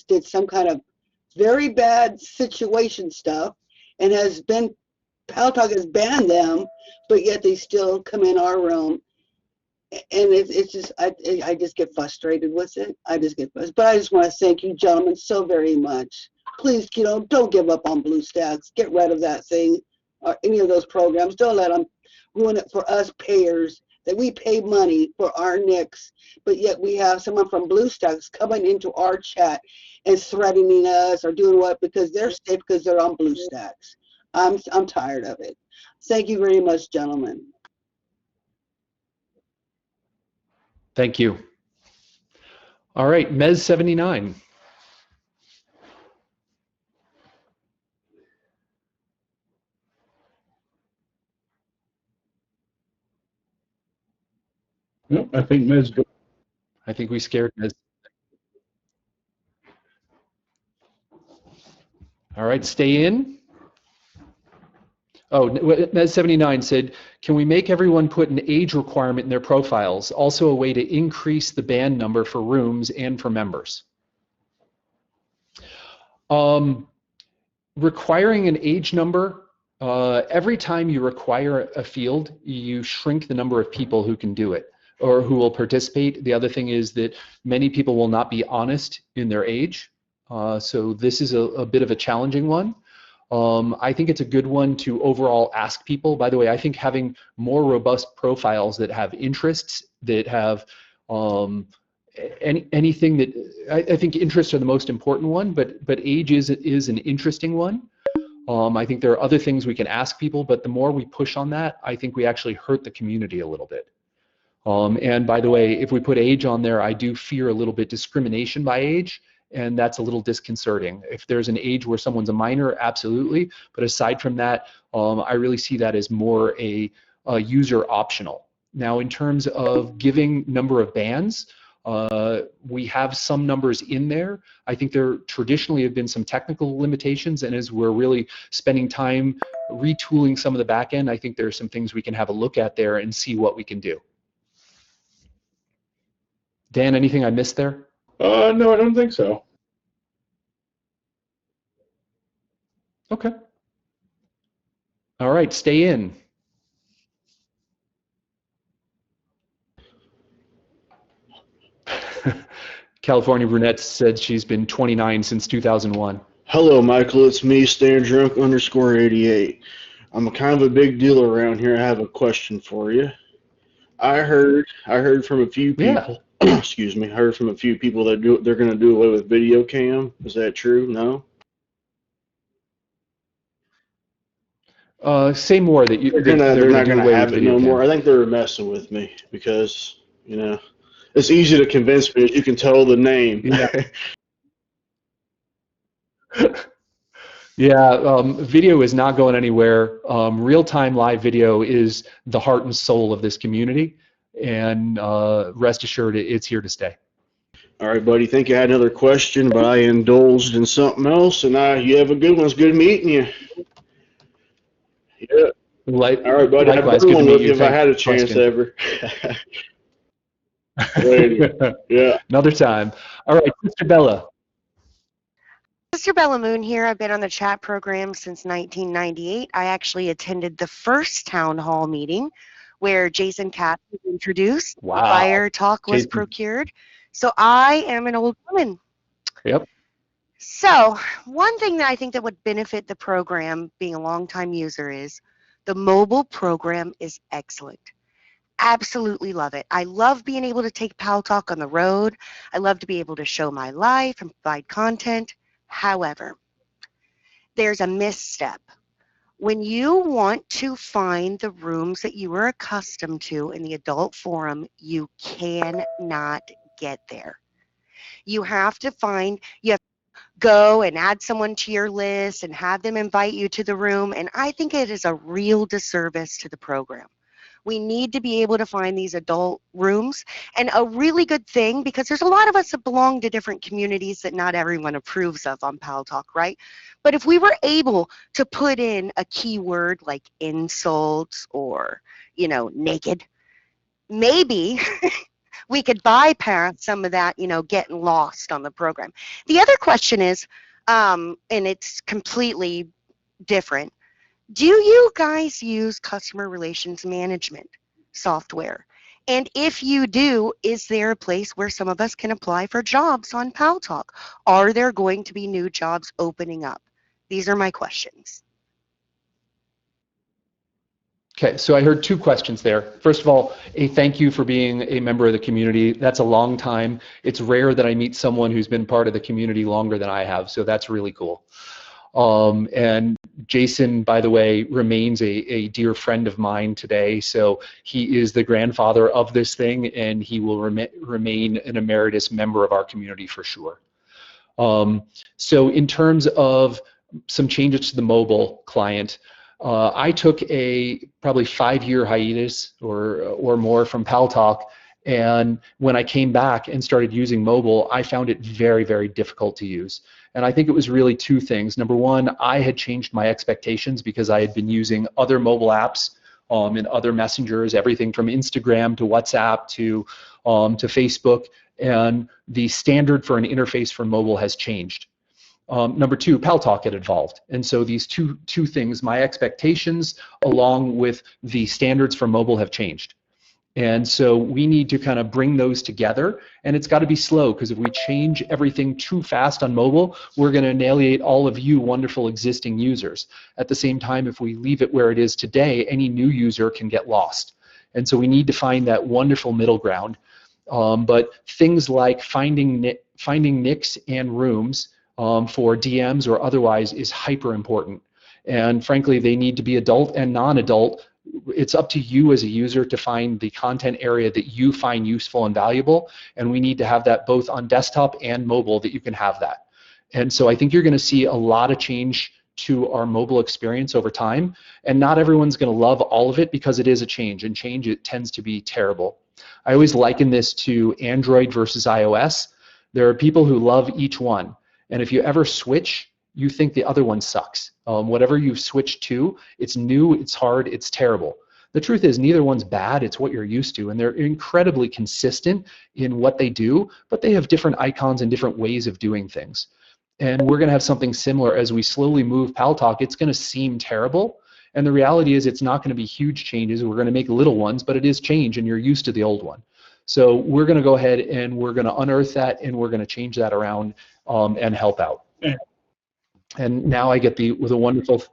did some kind of very bad situation stuff and PalTalk has banned them, but yet they still come in our room. And it's just, I just get frustrated with it. I just get frustrated. But I just want to thank you gentlemen so very much. Please, don't give up on BlueStacks. Get rid of that thing or any of those programs. Don't let them ruin it for us payers that we pay money for our NICs, but yet we have someone from BlueStacks coming into our chat and threatening us or doing what because they're safe because they're on BlueStacks. I'm tired of it. Thank you very much, gentlemen. Thank you. All right, Mez 79. Nope, I think Mez. I think we scared Mez. All right, stay in. Oh, Mez 79 said, can we make everyone put an age requirement in their profiles? Also a way to increase the band number for rooms and for members. Requiring an age number, every time you require a field, you shrink the number of people who can do it or who will participate. The other thing is that many people will not be honest in their age. So this is a bit of a challenging one. I think it's a good one to overall ask people. By the way, I think having more robust profiles that have interests, that have anything that, I think interests are the most important one, but age is an interesting one. I think there are other things we can ask people, but the more we push on that, I think we actually hurt the community a little bit. And by the way, if we put age on there, I do fear a little bit discrimination by age, and that's a little disconcerting. If there's an age where someone's a minor, absolutely, but aside from that, I really see that as more a user optional. Now, in terms of giving number of bands, we have some numbers in there. I think there traditionally have been some technical limitations, and as we're really spending time retooling some of the back end, I think there are some things we can have a look at there and see what we can do. Dan, anything I missed there? No, I don't think so. Okay. All right, stay in. California Brunette said she's been 29 since 2001. Hello, Michael. It's me, StanDrunk_88. I'm a kind of a big deal around here. I have a question for you. I heard from a few people. Yeah. Excuse me. Heard from a few people that they're going to do away with video cam. Is that true? No. Say more that they're not going to have it no more. I think they're messing with me because it's easy to convince me. As you can tell the name. Yeah. Yeah, video is not going anywhere. Real-time live video is the heart and soul of this community, and rest assured, it's here to stay. All right, buddy. Think I had another question, but I indulged in something else, and you have a good one. It's good meeting you. Yeah. All right, buddy. Likewise, good to meet you if I had a chance ever. Later. Yeah. Another time. All right, Mr. Bella. Mr. Bella Moon here. I've been on the chat program since 1998. I actually attended the first town hall meeting where Jason Katz was introduced. Wow. Fire talk was procured. So I am an old woman. Yep. So one thing that I think that would benefit the program, being a longtime user, is the mobile program is excellent. Absolutely love it. I love being able to take PalTalk on the road. I love to be able to show my life and provide content. However, there's a misstep. When you want to find the rooms that you are accustomed to in the adult forum, you cannot get there. You have to go and add someone to your list and have them invite you to the room, and I think it is a real disservice to the program. We need to be able to find these adult rooms, and a really good thing, because there's a lot of us that belong to different communities that not everyone approves of on PalTalk, right? But if we were able to put in a keyword like insults or, naked, maybe we could bypass some of that, getting lost on the program. The other question is, and it's completely different. Do you guys use customer relations management software? And if you do, is there a place where some of us can apply for jobs on PalTalk? Are there going to be new jobs opening up? These are my questions. Okay, so I heard two questions there. First of all, a thank you for being a member of the community. That's a long time. It's rare that I meet someone who's been part of the community longer than I have, so that's really cool. And Jason, by the way, remains a dear friend of mine today. So he is the grandfather of this thing, and he will remain an emeritus member of our community for sure. So in terms of some changes to the mobile client, I took a probably 5-year hiatus or more from PalTalk, and when I came back and started using mobile, I found it very, very difficult to use. And I think it was really two things. Number one, I had changed my expectations because I had been using other mobile apps and other messengers, everything from Instagram to WhatsApp to Facebook, and the standard for an interface for mobile has changed. Number two, PalTalk had evolved. And so these two things, my expectations along with the standards for mobile have changed. And so we need to kind of bring those together, and it's got to be slow, because if we change everything too fast on mobile, we're going to annihilate all of you wonderful existing users. At the same time, if we leave it where it is today, any new user can get lost. And so we need to find that wonderful middle ground. But things like finding nicks and rooms for DMs or otherwise is hyper important. And frankly, they need to be adult and non-adult. It's up to you as a user to find the content area that you find useful and valuable, and we need to have that both on desktop and mobile, that you can have that. And so I think you're going to see a lot of change to our mobile experience over time, and not everyone's going to love all of it because it is a change, and change, it tends to be terrible. I always liken this to Android versus iOS. There are people who love each one, and if you ever switch, you think the other one sucks. Whatever you've switched to, it's new, it's hard, it's terrible. The truth is neither one's bad, it's what you're used to, and they're incredibly consistent in what they do, but they have different icons and different ways of doing things. And we're gonna have something similar as we slowly move PalTalk. It's gonna seem terrible, and the reality is it's not gonna be huge changes. We're gonna make little ones, but it is change, and you're used to the old one. So we're gonna go ahead and we're gonna unearth that, and we're gonna change that around and help out. And now I get with a wonderful.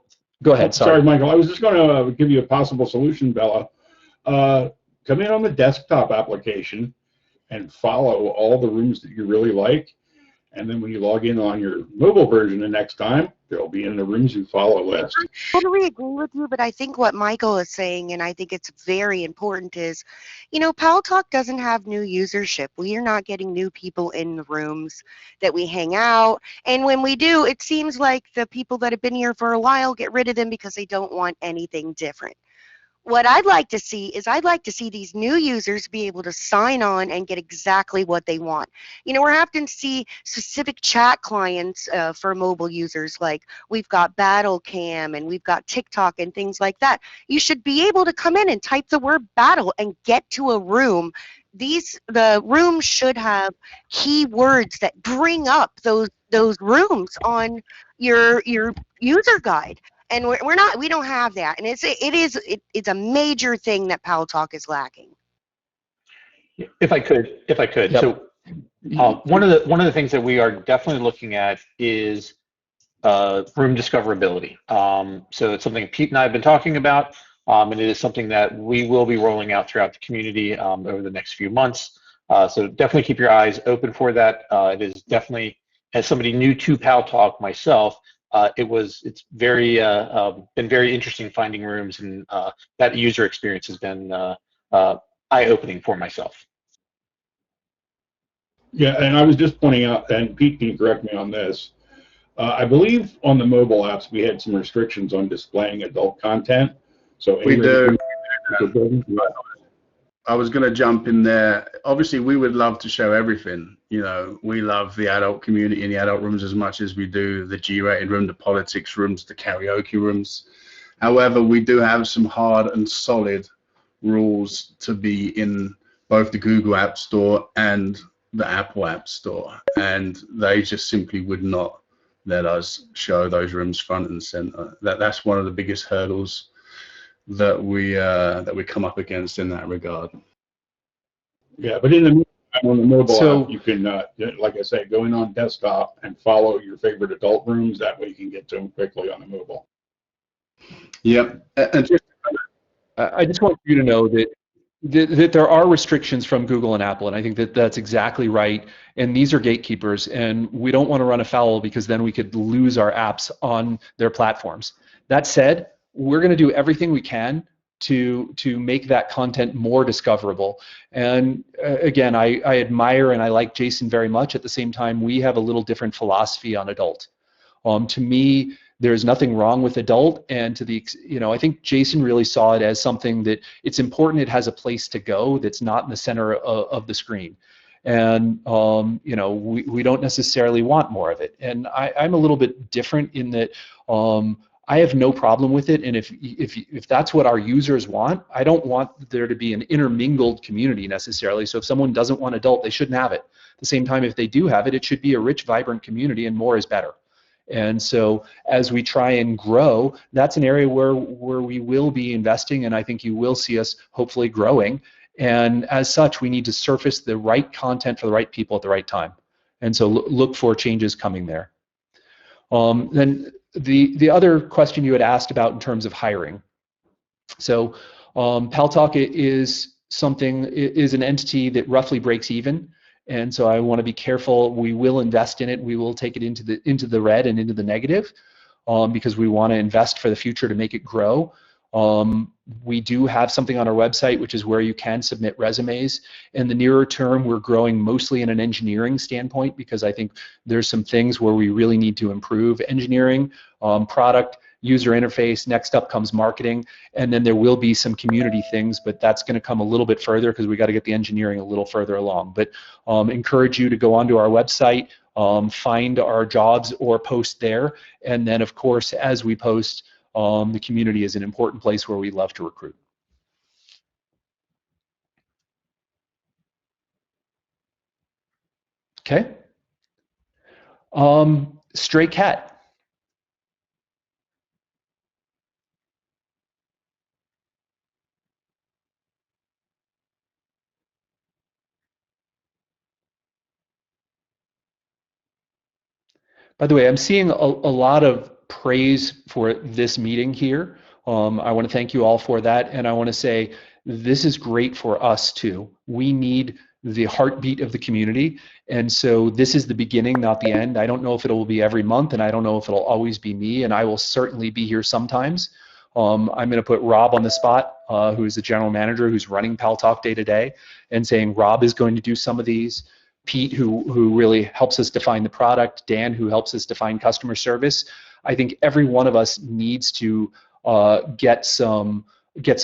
Go ahead. Sorry, Michael. I was just going to give you a possible solution, Bella. Come in on the desktop application and follow all the rooms that you really like, and then when you log in on your mobile version the next time, they'll be in the rooms you follow list. I totally agree with you, but I think what Michael is saying, and I think it's very important, is, PalTalk doesn't have new usership. We are not getting new people in the rooms that we hang out, and when we do, it seems like the people that have been here for a while get rid of them because they don't want anything different. What I'd like to see is these new users be able to sign on and get exactly what they want. We're having to see specific chat clients for mobile users, like we've got Battle Cam and we've got TikTok and things like that. You should be able to come in and type the word battle and get to a room. The rooms should have keywords that bring up those rooms on your user guide. And we don't have that, and it's a major thing that PalTalk is lacking. If I could. Yep. So one of the things that we are definitely looking at is room discoverability. So it's something Pete and I have been talking about, and it is something that we will be rolling out throughout the community over the next few months. So definitely keep your eyes open for that. It is definitely, as somebody new to PalTalk myself, it's very been very interesting finding rooms, and that user experience has been eye-opening for myself. Yeah, and I was just pointing out, and Pete can correct me on this, I believe on the mobile apps we had some restrictions on displaying adult content. So we do. I was going to jump in there. Obviously, we would love to show everything. We love the adult community in the adult rooms as much as we do the G-rated room, the politics rooms, the karaoke rooms. However, we do have some hard and solid rules to be in both the Google App Store and the Apple App Store, and they just simply would not let us show those rooms front and center. That's one of the biggest hurdles that we come up against in that regard. Yeah, but on the mobile app, you can, like I say, go in on desktop and follow your favorite adult rooms. That way you can get to them quickly on the mobile. Yep. And I just want you to know that there are restrictions from Google and Apple, and I think that that's exactly right. And these are gatekeepers, and we don't want to run afoul because then we could lose our apps on their platforms. That said, we're going to do everything we can to make that content more discoverable. And again, I admire and I like Jason very much. At the same time, we have a little different philosophy on adult. To me, there's nothing wrong with adult, and to the, I think Jason really saw it as something that it's important it has a place to go that's not in the center of the screen. And, we don't necessarily want more of it. And I'm a little bit different in that I have no problem with it. And if that's what our users want, I don't want there to be an intermingled community necessarily. So if someone doesn't want adult, they shouldn't have it. At the same time, if they do have it, it should be a rich, vibrant community, and more is better. And so as we try and grow, that's an area where we will be investing, and I think you will see us hopefully growing. And as such, we need to surface the right content for the right people at the right time. And so look for changes coming there. Then the other question you had asked about in terms of hiring. So PalTalk is an entity that roughly breaks even. And so I want to be careful. We will invest in it. We will take it into the red and into the negative because we want to invest for the future to make it grow. We do have something on our website, which is where you can submit resumes. In the nearer term, we're growing mostly in an engineering standpoint because I think there's some things where we really need to improve engineering, product, user interface. Next up comes marketing, and then there will be some community things, but that's going to come a little bit further because we got to get the engineering a little further along. But encourage you to go onto our website, find our jobs or post there, and then of course as we post, the community is an important place where we love to recruit. Okay. Stray cat. By the way, I'm seeing a lot of praise for this meeting here. I want to thank you all for that, and I want to say this is great for us too. We need the heartbeat of the community, and so this is the beginning, not the end. I don't know if it will be every month, and I don't know if it'll always be me, and I will certainly be here sometimes. I'm going to put Rob on the spot, who is the general manager who's running PalTalk day to day, and saying Rob is going to do some of these. Pete, who really helps us define the product, Dan, who helps us define customer service. I think every one of us needs to get some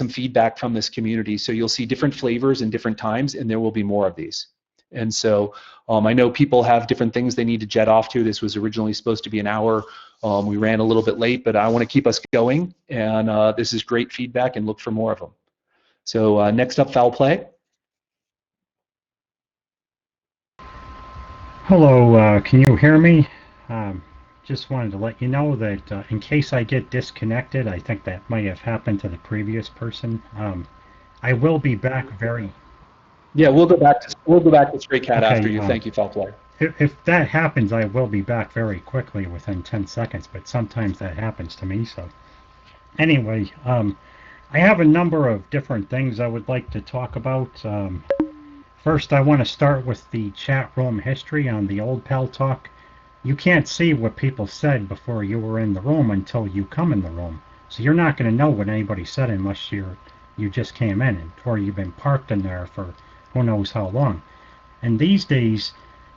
feedback from this community. So you'll see different flavors in different times, and there will be more of these. And so I know people have different things they need to jet off to. This was originally supposed to be an hour. We ran a little bit late, but I want to keep us going, and this is great feedback, and look for more of them. So next up, foul play. Hello, can you hear me? Just wanted to let you know that in case I get disconnected, I think that might have happened to the previous person. I will be back very. Yeah, we'll go back to Stray Cat after you. Thank you, foul play. If that happens, I will be back very quickly within 10 seconds, but sometimes that happens to me. So anyway, I have a number of different things I would like to talk about. First, I want to start with the chat room history on the old PalTalk. You can't see what people said before you were in the room until you come in the room. So you're not going to know what anybody said unless you just came in, or you've been parked in there for who knows how long. And these days,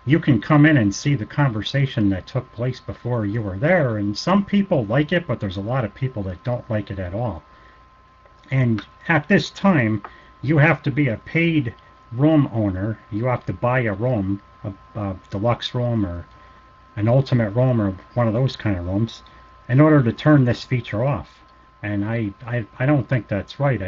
you can come in and see the conversation that took place before you were there. And some people like it, but there's a lot of people that don't like it at all. And at this time, you have to be a paid room owner. You have to buy a room, a deluxe room or an ultimate room or one of those kind of rooms in order to turn this feature off. And I don't think that's right.